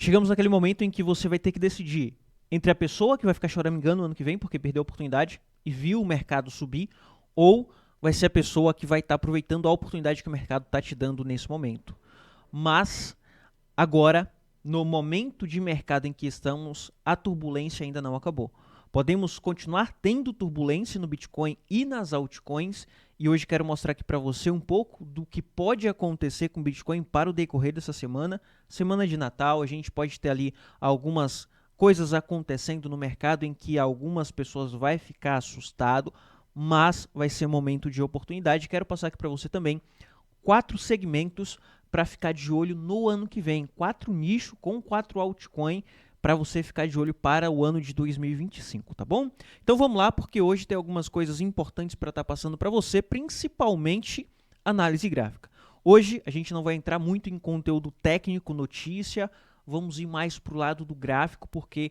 Chegamos naquele momento em que você vai ter que decidir entre a pessoa que vai ficar choramingando no ano que vem porque perdeu a oportunidade e viu o mercado subir, ou vai ser a pessoa que vai estar aproveitando a oportunidade que o mercado está te dando nesse momento. Mas agora, no momento de mercado em que estamos, a turbulência ainda não acabou. Podemos continuar tendo turbulência no Bitcoin e nas altcoins, e hoje quero mostrar aqui para você um pouco do que pode acontecer com o Bitcoin para o decorrer dessa semana. Semana de Natal, a gente pode ter ali algumas coisas acontecendo no mercado em que algumas pessoas vão ficar assustado, mas vai ser momento de oportunidade. Quero passar aqui para você também 4 segmentos para ficar de olho no ano que vem, 4 nichos com 4 altcoins para você ficar de olho para o ano de 2025, tá bom? Então vamos lá, porque hoje tem algumas coisas importantes para estar passando para você, principalmente análise gráfica. Hoje a gente não vai entrar muito em conteúdo técnico, notícia, vamos ir mais para o lado do gráfico, porque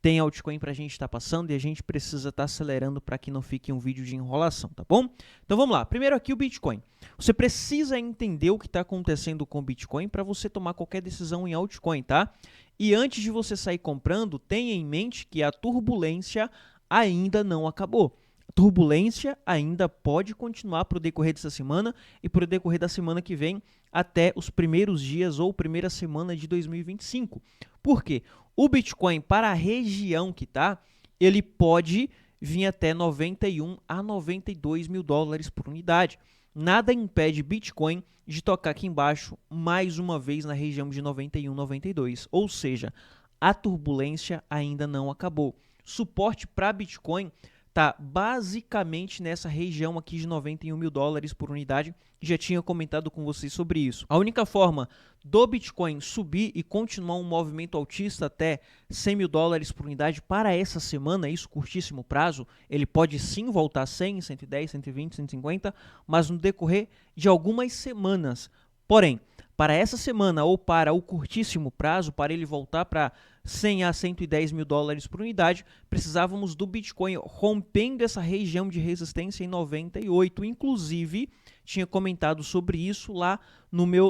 tem altcoin para a gente estar passando e a gente precisa estar acelerando para que não fique um vídeo de enrolação, tá bom? Então vamos lá, primeiro aqui o Bitcoin. Você precisa entender o que está acontecendo com o Bitcoin para você tomar qualquer decisão em altcoin, tá? E antes de você sair comprando, tenha em mente que a turbulência ainda não acabou. A turbulência ainda pode continuar para o decorrer dessa semana e para o decorrer da semana que vem até os primeiros dias ou primeira semana de 2025. Por quê? O Bitcoin, para a região que está, ele pode vir até 91 a 92 mil dólares por unidade. Nada impede Bitcoin de tocar aqui embaixo mais uma vez na região de 91, 92. Ou seja, a turbulência ainda não acabou. Suporte para Bitcoin está basicamente nessa região aqui de 91 mil dólares por unidade. Já tinha comentado com vocês sobre isso. A única forma do Bitcoin subir e continuar um movimento altista até 100 mil dólares por unidade para essa semana, isso curtíssimo prazo, ele pode sim voltar a 100, 110, 120, 150, mas no decorrer de algumas semanas. Porém, para essa semana ou para o curtíssimo prazo, para ele voltar para 100 a 110 mil dólares por unidade, precisávamos do Bitcoin rompendo essa região de resistência em 98. Inclusive, tinha comentado sobre isso lá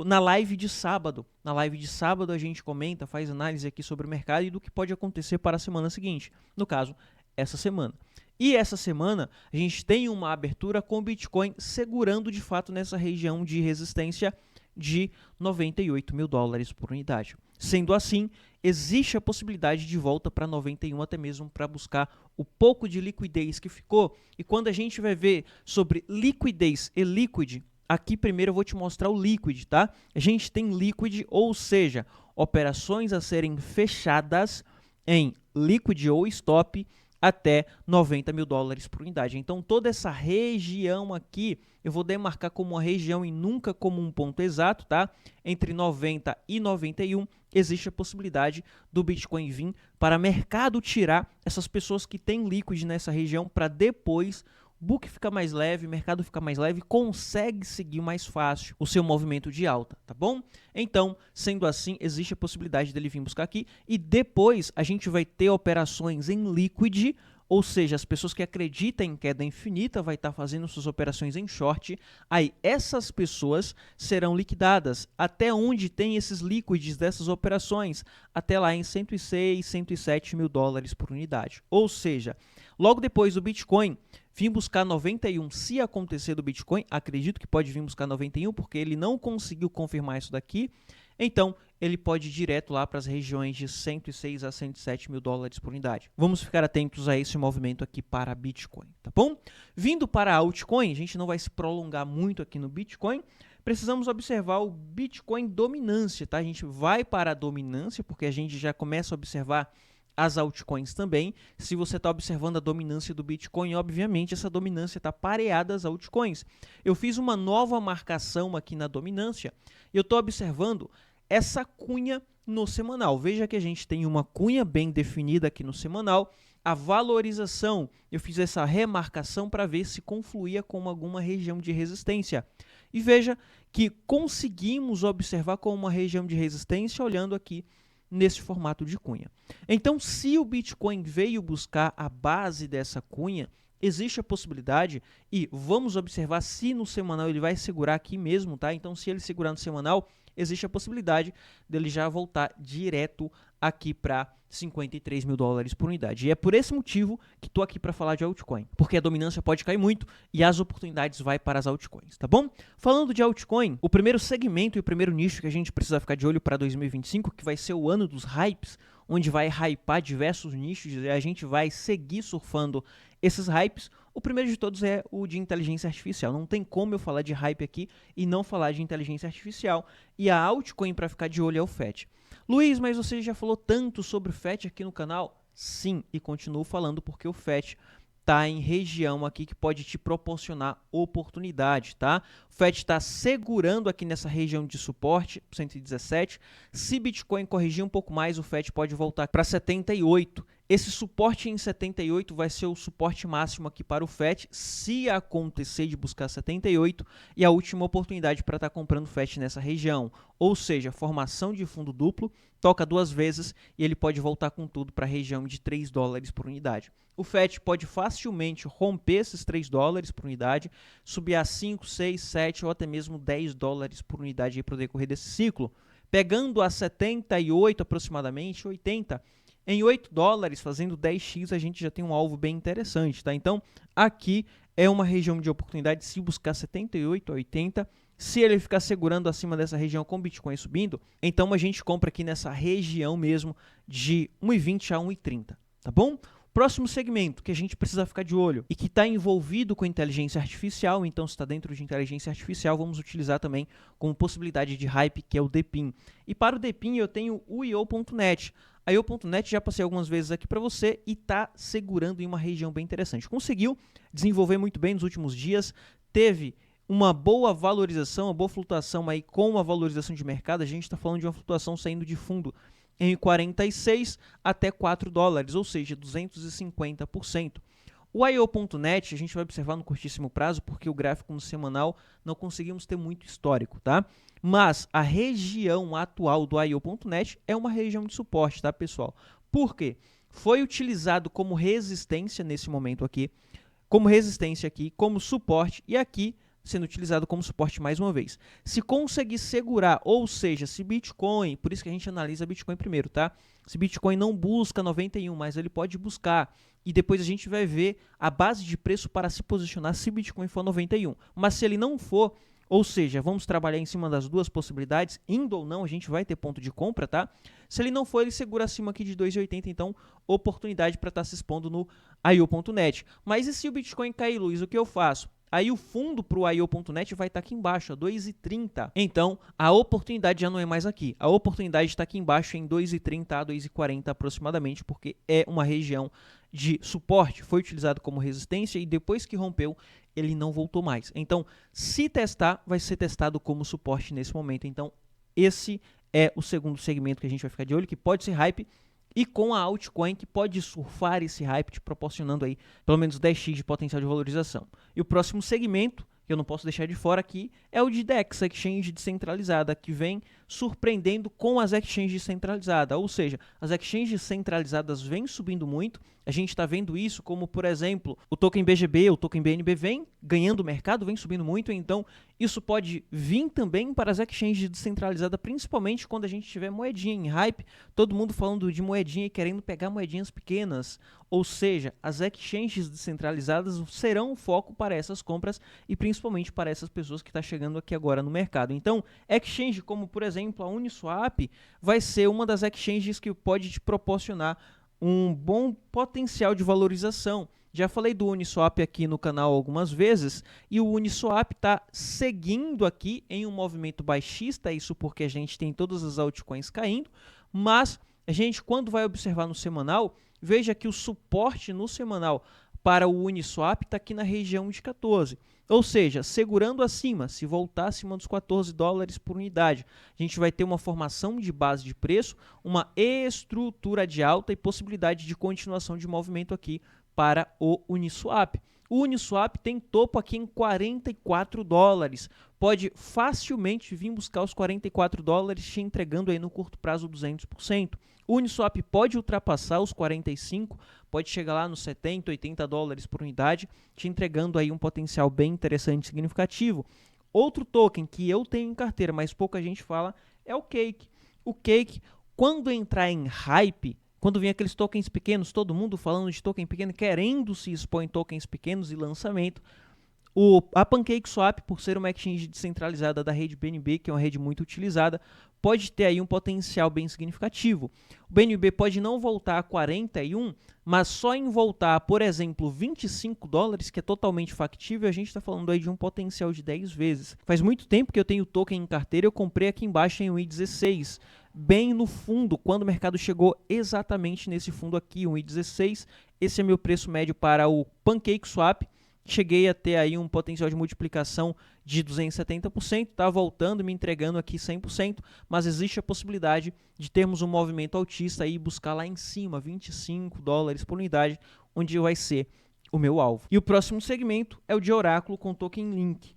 na live de sábado. Na live de sábado a gente comenta, faz análise aqui sobre o mercado e do que pode acontecer para a semana seguinte. No caso, essa semana. E essa semana a gente tem uma abertura com o Bitcoin segurando de fato nessa região de resistência de 98 mil dólares por unidade. Sendo assim, existe a possibilidade de volta para 91, até mesmo para buscar o pouco de liquidez que ficou. E quando a gente vai ver sobre liquidez e liquid, aqui primeiro eu vou te mostrar o liquid, tá? A gente tem liquid, ou seja, operações a serem fechadas em liquid ou stop até 90 mil dólares por unidade. Então, toda essa região aqui, eu vou demarcar como uma região e nunca como um ponto exato, tá? Entre 90 e 91, existe a possibilidade do Bitcoin vir para mercado tirar essas pessoas que têm liquid nessa região para depois o book fica mais leve, o mercado fica mais leve, consegue seguir mais fácil o seu movimento de alta, tá bom? Então, sendo assim, existe a possibilidade dele vir buscar aqui e depois a gente vai ter operações em liquid, ou seja, as pessoas que acreditam em queda infinita vai estar fazendo suas operações em short, aí essas pessoas serão liquidadas. Até onde tem esses liquids dessas operações? Até lá em 106, 107 mil dólares por unidade. Ou seja, logo depois do Bitcoin vir buscar 91, se acontecer do Bitcoin, acredito que pode vir buscar 91, porque ele não conseguiu confirmar isso daqui, então ele pode ir direto lá para as regiões de 106 a 107 mil dólares por unidade. Vamos ficar atentos a esse movimento aqui para Bitcoin, tá bom? Vindo para altcoin, a gente não vai se prolongar muito aqui no Bitcoin, precisamos observar o Bitcoin dominância, tá? A gente vai para a dominância, porque a gente já começa a observar as altcoins também. Se você está observando a dominância do Bitcoin, obviamente essa dominância está pareada às altcoins. Eu fiz uma nova marcação aqui na dominância e eu estou observando essa cunha no semanal. Veja que a gente tem uma cunha bem definida aqui no semanal. A valorização, eu fiz essa remarcação para ver se confluía com alguma região de resistência. E veja que conseguimos observar com uma região de resistência olhando aqui nesse formato de cunha. Então, se o Bitcoin veio buscar a base dessa cunha, existe a possibilidade, e vamos observar se no semanal ele vai segurar aqui mesmo, tá? Então, se ele segurar no semanal, existe a possibilidade dele já voltar direto aqui para 53 mil dólares por unidade. E é por esse motivo que estou aqui para falar de altcoin, porque a dominância pode cair muito e as oportunidades vai para as altcoins, tá bom? Falando de altcoin, o primeiro segmento e o primeiro nicho que a gente precisa ficar de olho para 2025, que vai ser o ano dos hypes, onde vai hypar diversos nichos e a gente vai seguir surfando esses hypes. O primeiro de todos é o de inteligência artificial. Não tem como eu falar de hype aqui e não falar de inteligência artificial. E a altcoin para ficar de olho é o FET. Luiz, mas você já falou tanto sobre o FET aqui no canal? Sim, e continuo falando porque o FET está em região aqui que pode te proporcionar oportunidade, tá? O FET está segurando aqui nessa região de suporte, 117. Se Bitcoin corrigir um pouco mais, o FET pode voltar para 78. Esse suporte em 78 vai ser o suporte máximo aqui para o FET, se acontecer de buscar 78, e a última oportunidade para estar comprando FET nessa região. Ou seja, formação de fundo duplo, toca duas vezes e ele pode voltar com tudo para a região de 3 dólares por unidade. O FET pode facilmente romper esses 3 dólares por unidade, subir a 5, 6, 7 ou até mesmo 10 dólares por unidade para o decorrer desse ciclo. Pegando a 78 aproximadamente, 80, em 8 dólares, fazendo 10x, a gente já tem um alvo bem interessante, tá? Então, aqui é uma região de oportunidade se buscar 78 a 80. Se ele ficar segurando acima dessa região com Bitcoin subindo, então a gente compra aqui nessa região mesmo de 1,20 a 1,30, tá bom? Próximo segmento que a gente precisa ficar de olho e que está envolvido com inteligência artificial, então se está dentro de inteligência artificial, vamos utilizar também como possibilidade de hype, que é o DePIN. E para o DePIN eu tenho o IO.net. A IO.net já passei algumas vezes aqui para você e está segurando em uma região bem interessante. Conseguiu desenvolver muito bem nos últimos dias, teve uma boa valorização, uma boa flutuação aí com a valorização de mercado. A gente está falando de uma flutuação saindo de fundo em 46 até 4 dólares, ou seja, 250%. O IO.net a gente vai observar no curtíssimo prazo, porque o gráfico no semanal não conseguimos ter muito histórico, tá? Mas a região atual do IO.net é uma região de suporte, tá, pessoal? Por quê? Foi utilizado como resistência nesse momento aqui, como suporte, e aqui sendo utilizado como suporte mais uma vez. Se conseguir segurar, ou seja, se Bitcoin, por isso que a gente analisa Bitcoin primeiro, tá? Se Bitcoin não busca 91, mas ele pode buscar, e depois a gente vai ver a base de preço para se posicionar se Bitcoin for 91. Mas se ele não for, ou seja, vamos trabalhar em cima das duas possibilidades, indo ou não, a gente vai ter ponto de compra, tá? Se ele não for, ele segura acima aqui de 2,80, então oportunidade para estar se expondo no IO.net. Mas e se o Bitcoin cair, Luiz, o que eu faço? Aí o fundo para o IO.net vai estar aqui embaixo, a 2,30. Então, a oportunidade já não é mais aqui. A oportunidade está aqui embaixo em 2,30 a 2,40 aproximadamente, porque é uma região de suporte. Foi utilizado como resistência e depois que rompeu, ele não voltou mais. Então, se testar, vai ser testado como suporte nesse momento. Então, esse é o segundo segmento que a gente vai ficar de olho, que pode ser hype, e com a altcoin que pode surfar esse hype, te proporcionando aí pelo menos 10x de potencial de valorização. E o próximo segmento, que eu não posso deixar de fora aqui, é o de DEX, exchange descentralizada, que vem surpreendendo com as exchanges descentralizadas. Ou seja, as exchanges descentralizadas vêm subindo muito. A gente está vendo isso como, por exemplo, o token BGB, o token BNB vem ganhando mercado, vem subindo muito. Então, isso pode vir também para as exchanges descentralizadas, principalmente quando a gente tiver moedinha em hype, todo mundo falando de moedinha e querendo pegar moedinhas pequenas. Ou seja, as exchanges descentralizadas serão o foco para essas compras e principalmente para essas pessoas que estão chegando aqui agora no mercado. Então, exchange como, por exemplo, a Uniswap vai ser uma das exchanges que pode te proporcionar um bom potencial de valorização. Já falei do Uniswap aqui no canal algumas vezes e o Uniswap está seguindo aqui em um movimento baixista, isso porque a gente tem todas as altcoins caindo, mas a gente, quando vai observar no semanal, veja que o suporte no semanal para o Uniswap está aqui na região de 14. Ou seja, segurando acima, se voltar acima dos 14 dólares por unidade, a gente vai ter uma formação de base de preço, uma estrutura de alta e possibilidade de continuação de movimento aqui para o Uniswap. O Uniswap tem topo aqui em 44 dólares. Pode facilmente vir buscar os 44 dólares, te entregando aí no curto prazo 200%. O Uniswap pode ultrapassar os 45, pode chegar lá nos 70, 80 dólares por unidade, te entregando aí um potencial bem interessante e significativo. Outro token que eu tenho em carteira, mas pouca gente fala, é o Cake. O Cake, quando entrar em hype, quando vem aqueles tokens pequenos, todo mundo falando de token pequeno, querendo se expor em tokens pequenos e lançamento, a PancakeSwap, por ser uma exchange descentralizada da rede BNB, que é uma rede muito utilizada, pode ter aí um potencial bem significativo. O BNB pode não voltar a 41, mas só em voltar, por exemplo, 25 dólares, que é totalmente factível, a gente está falando aí de um potencial de 10 vezes. Faz muito tempo que eu tenho token em carteira, eu comprei aqui embaixo em 1,16, bem no fundo, quando o mercado chegou exatamente nesse fundo aqui, 1,16. Esse é meu preço médio para o PancakeSwap. Cheguei a ter aí um potencial de multiplicação de 270%, está voltando, me entregando aqui 100%, mas existe a possibilidade de termos um movimento altista e buscar lá em cima, 25 dólares por unidade, onde vai ser o meu alvo. E o próximo segmento é o de Oráculo com Token Link.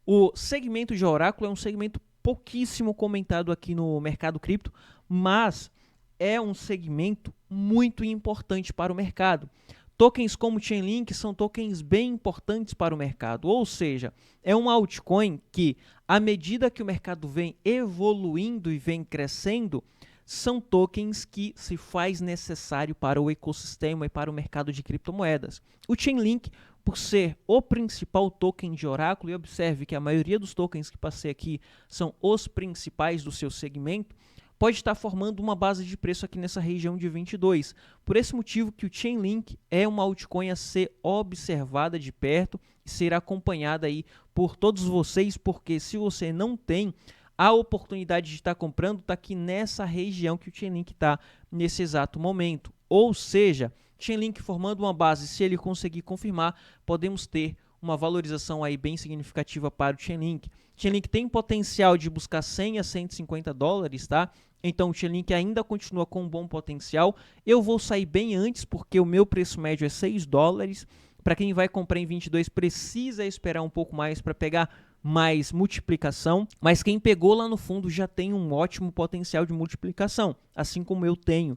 O segmento de Oráculo é um segmento pouquíssimo comentado aqui no mercado cripto, mas é um segmento muito importante para o mercado. Tokens como Chainlink são tokens bem importantes para o mercado, ou seja, é uma altcoin que, à medida que o mercado vem evoluindo e vem crescendo, são tokens que se faz necessário para o ecossistema e para o mercado de criptomoedas. O Chainlink, por ser o principal token de Oráculo, e observe que a maioria dos tokens que passei aqui são os principais do seu segmento, pode estar formando uma base de preço aqui nessa região de 22. Por esse motivo que o Chainlink é uma altcoin a ser observada de perto e ser acompanhada aí por todos vocês, porque se você não tem a oportunidade de estar comprando, está aqui nessa região que o Chainlink está nesse exato momento. Ou seja, Chainlink formando uma base, se ele conseguir confirmar, podemos ter uma valorização aí bem significativa para o Chainlink. Chainlink tem potencial de buscar 100 a 150 dólares, tá? Então o Chainlink ainda continua com um bom potencial. Eu vou sair bem antes porque o meu preço médio é 6 dólares. Para quem vai comprar em 22 precisa esperar um pouco mais para pegar mais multiplicação, mas quem pegou lá no fundo já tem um ótimo potencial de multiplicação, assim como eu tenho.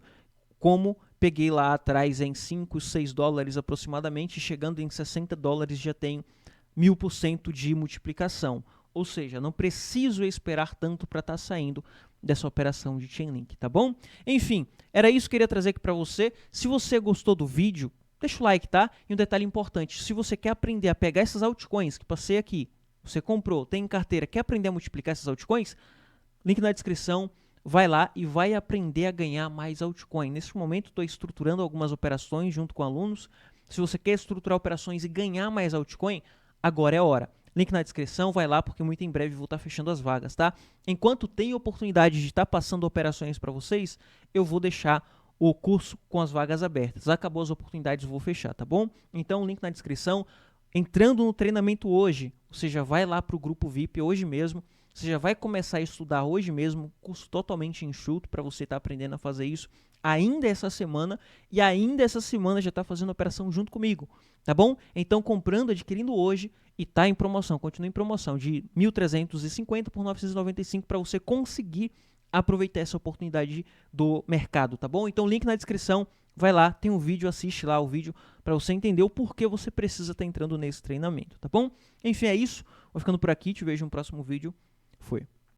Como peguei lá atrás em 5, 6 dólares aproximadamente, chegando em 60 dólares já tem 1000% de multiplicação. Ou seja, não preciso esperar tanto para estar saindo dessa operação de Chainlink, tá bom? Enfim, era isso que eu queria trazer aqui para você. Se você gostou do vídeo, deixa o like, tá? E um detalhe importante, se você quer aprender a pegar essas altcoins que passei aqui, você comprou, tem em carteira, quer aprender a multiplicar essas altcoins? Link na descrição. Vai lá e vai aprender a ganhar mais altcoin. Nesse momento, estou estruturando algumas operações junto com alunos. Se você quer estruturar operações e ganhar mais altcoin, agora é a hora. Link na descrição, vai lá, porque muito em breve vou estar fechando as vagas, tá? Enquanto tem oportunidade de estar passando operações para vocês, eu vou deixar o curso com as vagas abertas. Acabou as oportunidades, vou fechar, tá bom? Então, link na descrição. Entrando no treinamento hoje, você já vai lá para o grupo VIP hoje mesmo. Você já vai começar a estudar hoje mesmo, curso totalmente enxuto para você estar aprendendo a fazer isso ainda essa semana e ainda essa semana já está fazendo operação junto comigo, tá bom? Então comprando, adquirindo hoje e tá em promoção, continua em promoção de 1.350 por 995 para você conseguir aproveitar essa oportunidade do mercado, tá bom? Então link na descrição, vai lá, tem um vídeo, assiste lá o vídeo para você entender o porquê você precisa estar entrando nesse treinamento, tá bom? Enfim, é isso, vou ficando por aqui, te vejo no próximo vídeo. Foi.